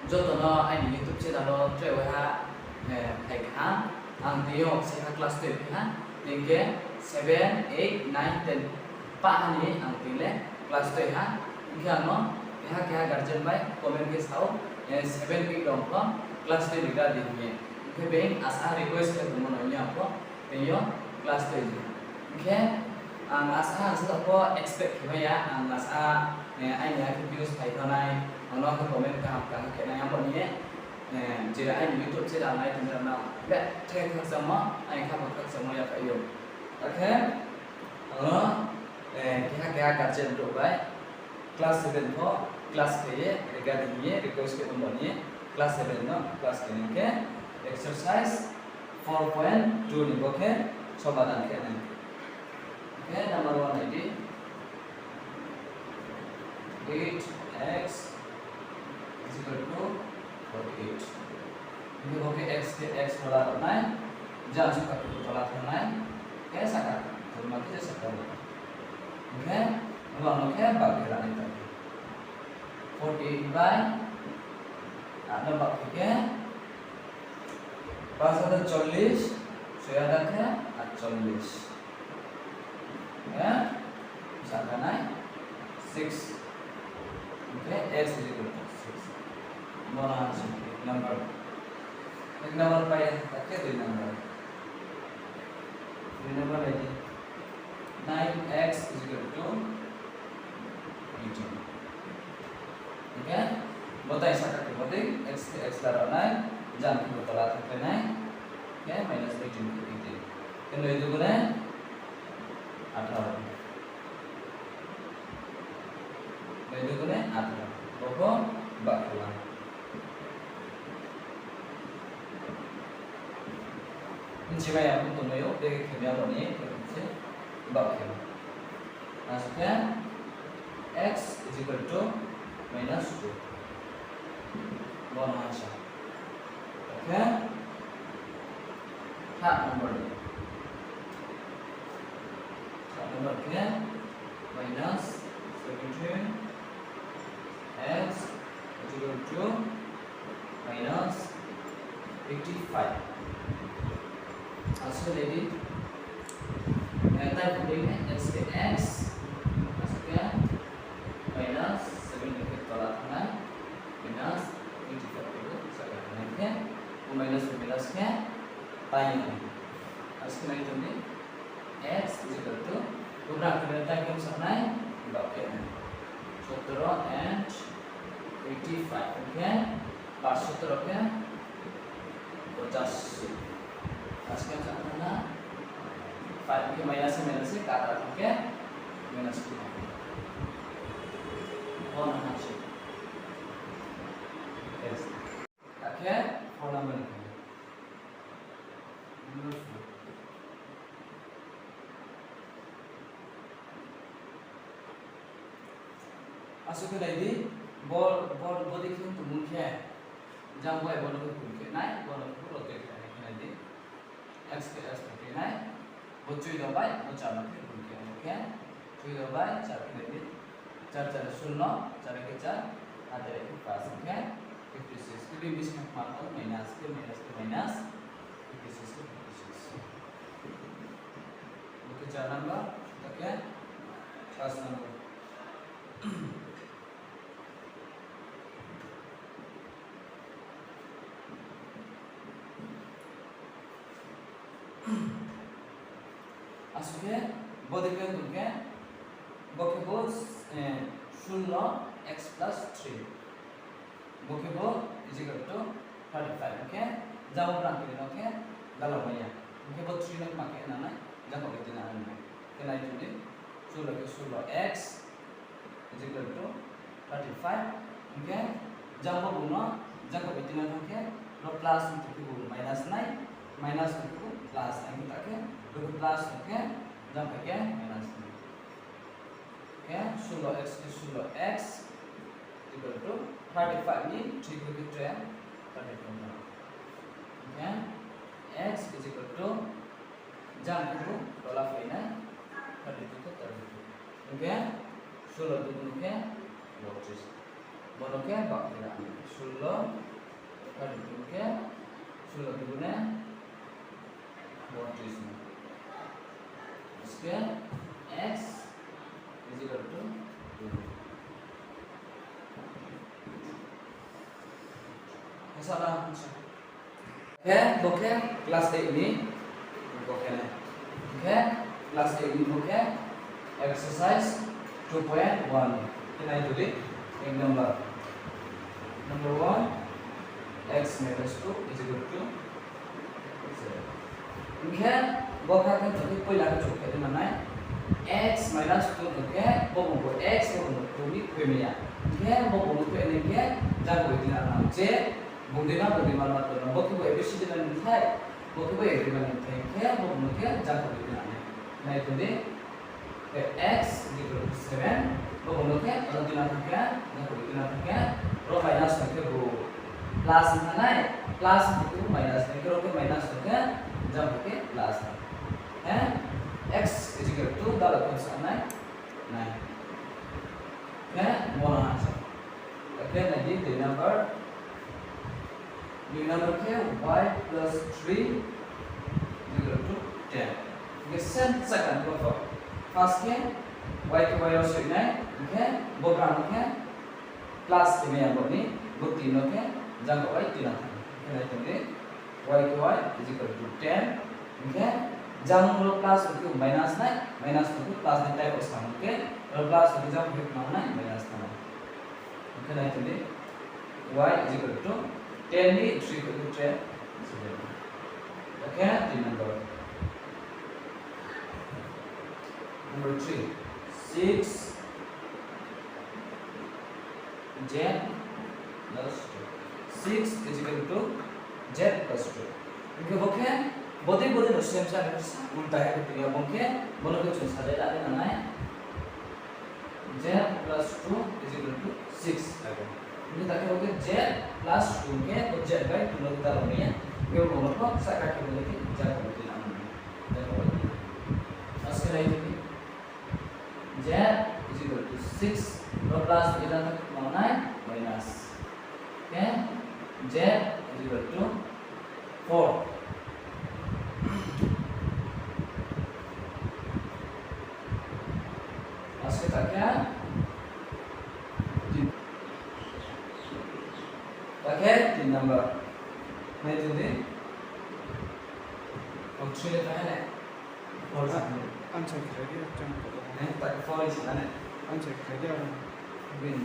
jotono ai YouTube channel trewe ha hai ha ang dio se ha class 12 ha ningke 7 8 9 10 pa hani ang tile class 12 ha ingke ano keha guardian bai comment ke sao 7 week dong ko class 12 liga dinge ingke beng asa request ke tumono nya ko peyo class 12 ingke ang asa sa ko expect ke ya ang asa ai nya views thai thonai ang lo ko comment ka ke na yang ni jira ai YouTube channel nai tendra na be thek thak sama ai kha thak sama ya kayo okay lo keha guardian do bai class 7 ko class ke ye regarding ye request ke tumbani class 7 no class ke ke exercise 4.2 ni boke समाधान के ना okay number 1 ID 8x is equal to 48 ini boke x के x वाला करना है जहाँ से कर तो वाला करना है कैसा कर तो मत से सकता है okay अब हम लोग क्या बात कर रहे हैं 48 by ada बात क्या पास ada 40 saya ada क्या 48 ya misalkan naik 6 okay x is equal to 6 mana number एक नंबर पाए ताकि दो नंबर है 9x is equal to 18 ठीक है बताइए सकते हैं बताइए x का रहना है जान की बतला सकते हैं क्या -18 के तो ये जो है 18 ये जो है 18 तो बाकी Jika yang pun tumayo dari kimia ini berarti bagian. Maksudnya x is equal to -2. Bona aja. Oke. Hak nomor 2. Hak nomor 3 -17 x is equal to -85. Also jadi type ini x ke x maksudnya -7 ke tolak kanan minus 85 itu sekarang kan minus nya tanya maksudnya itu nih x is equal to udah kita kan sana bagian sutro and 85 oke pas sutronya 50 Askan sana 5 के minus से काटा ठीक है minus 2 और ना चाहिए yes okay four number asuk lagi bol body kan tu mungkin jam boy bol tu mungkin naik bol tu rotate lagi x के x करके ना वो चुई दो बाय वो चार में भूल गया ओके चुई दो बाय चार के लिए चार चार शून्य चार के चार आधे के पास ओके 56 के लिए बीच में मार्क माइनस के माइनस 56 के 56 ओके चार नंबर ओके पांच number asuknya bodikan tuh kan bokebo 0 x plus 3 bokebo is equal to 35 oke jauh berangkat oke dalam banyak bokebo 3 nak pakai nana jangan pakai jenaan kena itu deh 0 x is equal to 35 oke jauh buno jangan pakai jenaan oke lo plus untuk minus 9 minus untuk plus yang kita ke plus oke jump again minus oke 0 x is 0 x equal to 35 ni 3 ke 3 35 oke x is equal to jump itu tolak ini 32 ke 32 oke 0 itu ke 32 বনকে বাক দিলাম 16 আর দুকে 16 দুগুণে 32 इसके x is equal to 2 ऐसा ना है बोके class 8 में बोके ना है क्लास 8 में बोके exercise 2.1 ini jadi yang number 1 x minus 2 is equal to 0 इनके बोका के तो कोई लाग चुके थे मना x minus 2 के बोको को x बोको तो भी कोई में या इनके बोको को ने के जान को इतना नाम जे बुद्धिना बुद्धिमान मत करना बोको को एबीसी दिन नहीं था बोको को एग्रीमेंट नहीं था के बोको के जान को इतना नहीं तो दे x is equal to 7 Boko के और दिन के जान को इतना के रो माइनस के वो प्लस था ना प्लस को माइनस के रो के माइनस के जब के प्लस है x is equal to दाल को सामने 9 है वन आंसर ओके नहीं the number के y plus 3 is equal to 10 ये second को first के y के y और सुनना है बोकान के प्लस के में बोलनी वो तीनों के जब y तीन था है तो ये y के y is equal to 10 okay जब हम लोग प्लस को माइनस ना माइनस को प्लस नहीं टाइप उसका ओके और प्लस को जब हम ना माइनस ना ओके नहीं तो ये y is equal to 10 भी 3 को 10 ओके तीन number 3 6 z plus 2 6 is equal to z plus 2 इनके बोके बोधे बोधे सेम सा उल्टा है तो ये बोके बोलो के चुन सादे लाते ना है z plus 2 is equal to 6 आगे ini tak kira ke z plus 2 के तो z by 2 लोग तार होनी है ये बोलो को साका के बोले कि z को बोलते हैं z को बोलते हैं असके लाइन में z is equal to 6 और प्लस इधर तक होना है minus okay z is equal to 4 असके तक क्या ओके 3 नंबर मैं तो दे और 3 लेता है ना और आंसर कर दिया जंप नहीं तक 4 इस ना आंसर कर दिया बिन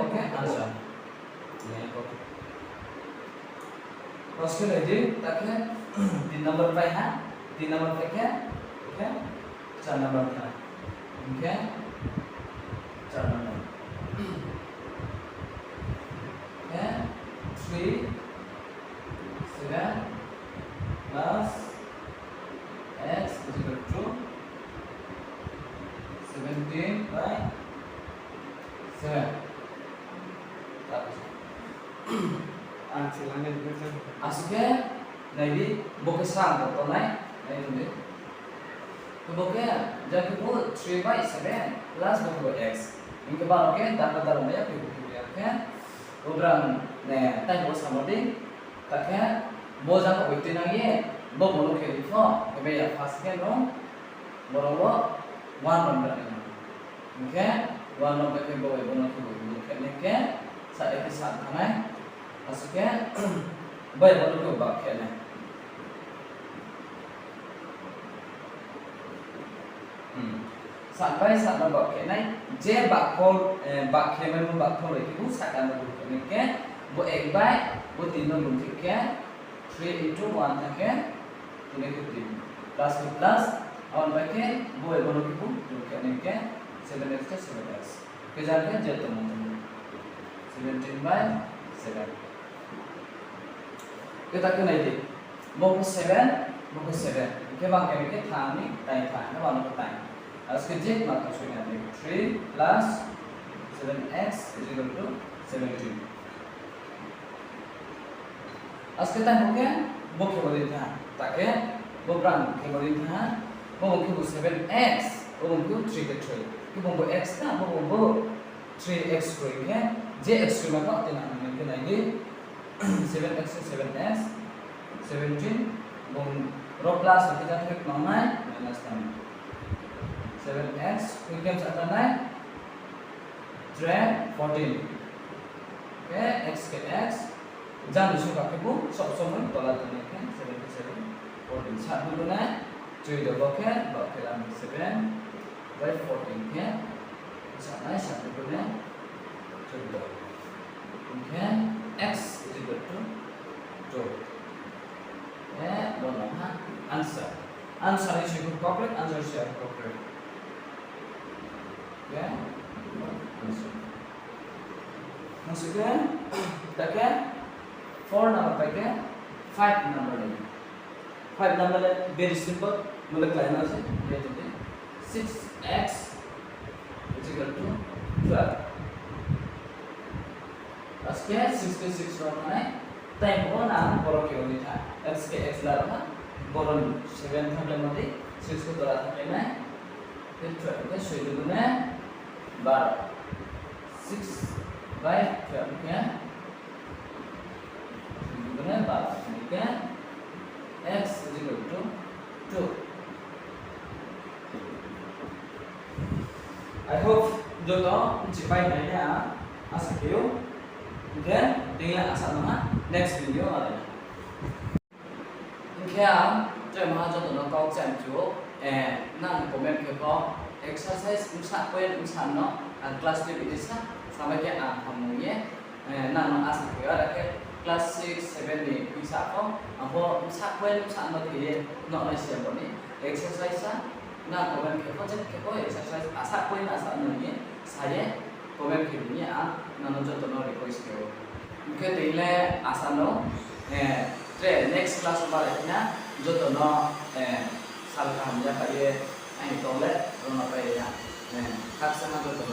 ओके आंसर नहीं ओके उसके लिए ताकि 3 नंबर पे है 3 नंबर पे क्या ओके 4 नंबर था okay 4 number okay 3 7 plus x is equal to 17 by 7 answer लाने बेटा aske nabi boke sang to nai nai tu तो बोके जब वो 3 by 7 plus बोके x इनके बाद ओके दाता दाता में फिर बोके ओके उबरान ने ताई वो समझे ताकि वो जब वो इतना ये वो बोलो के लिखो कि भाई आप फर्स्ट के नो बोलो वो 1 नंबर है ओके 1 नंबर के बोले बोलो के के साथ एक साथ खाना asके भाई बोलो के बात खेलने सात बाय सात नंबर के नहीं जे बाखोल बाखे में वो बाखोल है कि वो सात नंबर के के वो एक बाय वो तीन नंबर के 3 into 1 था के तो ने के 3 प्लस के प्लस और बाके वो एक बोलो कि वो के 7x का 7x के जाके जे तो मतलब 17 by 7 के तक नहीं थी वो 7 के बाद के था नहीं टाइम था ना वालों का टाइम उसके जे मात्रा सुनिए 3 plus 7x is equal to 17 उसके टाइम हो गया वो क्या बोलते हैं ताकि वो ब्रांड क्या बोलते हैं वो मुख्य 7x वो मुख्य 3 के 3 cái bông x na bông 3x square ke j x square maka tina ang cái này đi 7x 7s 17 bông rho plus kita take nomai minus 10 7x we can set này 14 okay x ke x jangan suka kebu sok somon tola tuni ke 77 14 satu guna cuy double ke dalam 7 by 14 ke sana satu guna 14 okay x is equal to 2 boleh ha answer is equal correct answer is correct okay answer maksudnya tak ke 4 number पे के 5 number ले 5 number ले very simple मतलब line से ये तो 6x is equal to 12 बस के 66 होना है टाइम को नाम बोलो क्यों नहीं था x के x ला रहा बोलो 7 था ले मत 6 को दोरा था लेना है फिर 12 के शेड्यूल में 12 6 by 12 के okay x is equal to 2 I hope जो तो चिपाई नहीं है आशा कियो okay tinggal asal nama next video ada okay जो महा जो तो कौ चैन जो nan comment के को exercise umsa point umsa no class 2 bisa sampai ke हम ये nan asal कियो ada के class 6 7 ni bisa ko apo umsa point umsa no ke no na siya bo ni exercise na comment ke ko jet ke ko exercise asa point asa no ni saya comment ke ni nano jo to no request ke ke dile asa no next class ba na jo to no sal ka ham ya ka ye ai to le ro na pa ya kak sa na jo to